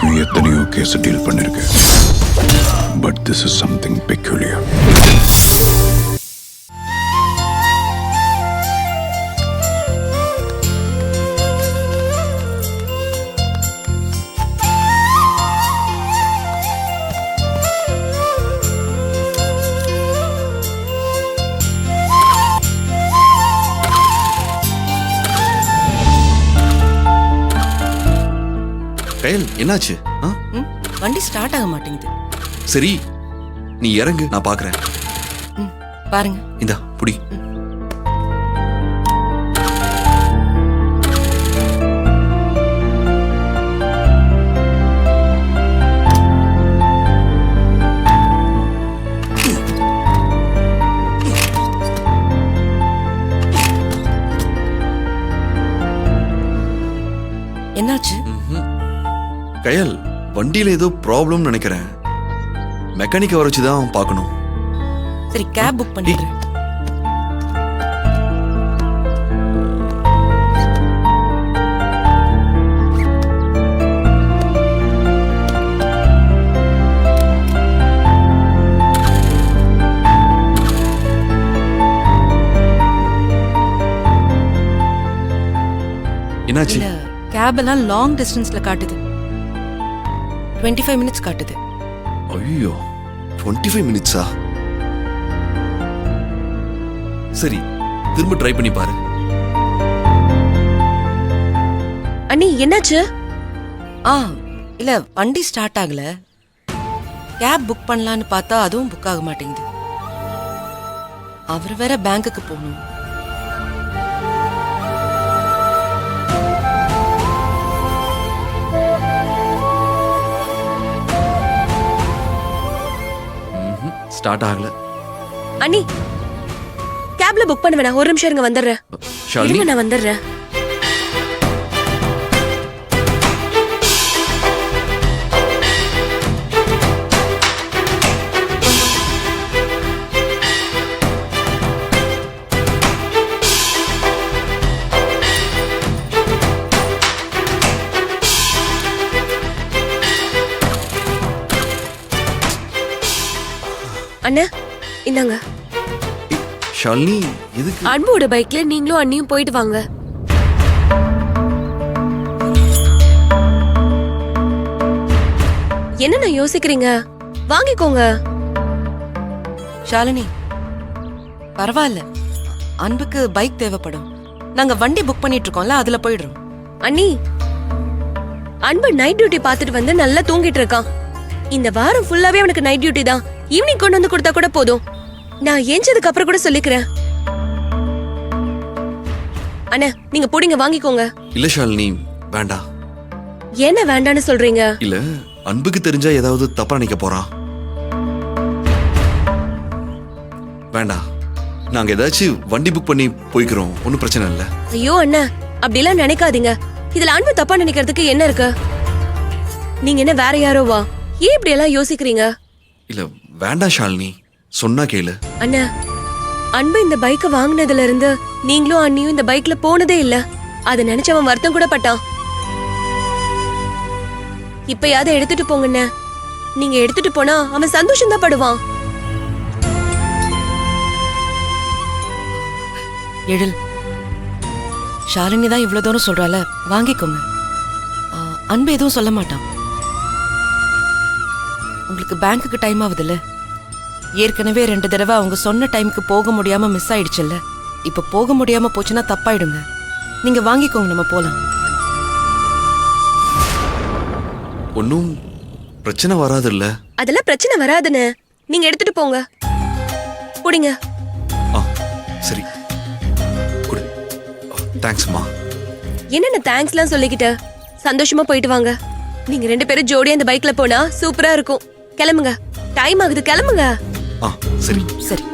வரைக்கும் எத்தனையோ case deal பண்ணிருக்கேன். But this is something peculiar. Kayal, என்னாச்சு? வண்டி ஸ்டார்ட் ஆக மாட்டேங்குது. சரி, நீ இறங்கு, நான் பாக்குறேன். பாருங்க. இந்தா புடி. என்னாச்சு? கயல், வண்டியில ஏதோ ப்ராப்ளம் நினைக்கிறேன். மெக்கானிக்க வர வச்சுதான் பார்க்கணும். சரி, கேப் புக் பண்ணிடுறேன். என்னாச்சு? கேப் எல்லாம் லாங் டிஸ்டன்ஸ்ல காட்டுது. 25 minutes காட்டுது. ஐயோ, 25 minutes-ஆ? சரி, திரும்ப ட்ரை பண்ணி பாரு. அண்ணி, என்னாச்சு? இல்ல, வண்டி ஸ்டார்ட் ஆகல. கேப் புக் பண்ணலான்னு பார்த்தா அதுவும் புக் ஆக மாட்டேங்குது. அவர் வேற பேங்க்குக்கு போகணும். ஸ்டார்ட் ஆகல. அண்ணி, கேப்ல புக் பண்ண வேணாம். ஒரு நிமிஷம் இருங்க, வந்துடுறேன். ஷாலினி, நான் வந்துடுறேன். அண்ணா, இந்தாங்க. ஷாலினி, எதுக்கு? அன்போட பைக்ல நீங்களும் அண்ணியும் போயிட்டு வாங்க. என்ன யோசிக்கிறீங்க? வாங்கிக்கோங்க. ஷாலினி, பரவாயில்ல. அன்புக்கு பைக் தேவைப்படும். நாங்க வண்டி புக் பண்ணிட்டு இருக்கோம்ல, அதுல போயிடுறோம். அண்ணி, அன்பு நைட் டியூட்டி பார்த்துட்டு வந்து நல்லா தூங்கிட்டு இருக்கான். இந்த வாரம் ஃபுல்லாவே அவனுக்கு நைட் டியூட்டி தான். ஈவினிங் கொண்டு வந்து கொடுத்தா கூட போதும். நான் ஏஞ்சதுக்கு அப்புறம் கூட சொல்லிக்கிறேன். அண்ணா, நீங்க போடிங்க, வாங்கிக்கோங்க. இல்ல ஷாலினி, வேண்டாம். என்ன வேண்டான்னு சொல்றீங்க? இல்ல, அன்புக்கு தெரிஞ்சா ஏதாவது தப்பா நினைக்க போறான். வேண்டாம், நாங்க ஏதாச்சும் வண்டி புக் பண்ணி போய்க்கிறோம். ஒன்னும் பிரச்சனை இல்ல. ஐயோ அண்ணா, அப்படிலாம் நினைக்காதீங்க. இதுல அன்பு தப்பா நினைக்கிறதுக்கு என்ன இருக்கு? நீங்க என்ன வேற யாரோவா? ஏன் இப்படி எல்லாம் யோசிக்கிறீங்க? இல்ல, வேண்டாம் ஷாலினி, சொன்னா கேளு. அண்ணா, அன்பு இந்த பைக்க வாங்கினதுல இருந்து நீங்களும் அண்ணியும் இந்த பைக்ல போனதே இல்ல. அத நினைச்சு அவன் வருத்தம் கூட பட்டான். இப்பயாவது எடுத்துட்டு போங்கண்ணே. நீங்க எடுத்துட்டு போனா அவன் சந்தோஷம் தான் படுவான். எழில், ஷாலினி தான் இவ்வளவு தூரம் சொல்றால, வாங்கிக்கோங்க. அன்பு எதுவும் சொல்ல மாட்டான். உங்களுக்கு பேங்க்குக்கு டைம் ஆகுதுல்ல. ஏற்கனவே 2 தடவை அவங்க சொன்ன டைமுக்கு போக முடியாம மிஸ் ஆயிடுச்சுல்ல. இப்ப போக முடியாம போச்சுன்னா தப்பாயிடுங்க. நீங்க வாங்கிக்கோங்க, நம்ம போலாம். ஒன்னும் பிரச்சனை வராது இல்ல? அதெல்லாம் பிரச்சனை வராதுன்னு நீங்க எடுத்துட்டு போங்க. குடிங்க. சரி, குடு. தேங்க்ஸ்மா. என்னென்ன தேங்க்ஸ்லாம் சொல்லிக்கிட்ட? சந்தோஷமா போயிட்டு வாங்க. நீங்க 2 பேரும் ஜோடியா இந்த பைக்ல போனா சூப்பரா இருக்கும். கிளம்புங்க, டைம் ஆகுது, கிளம்புங்க. சரி சரி.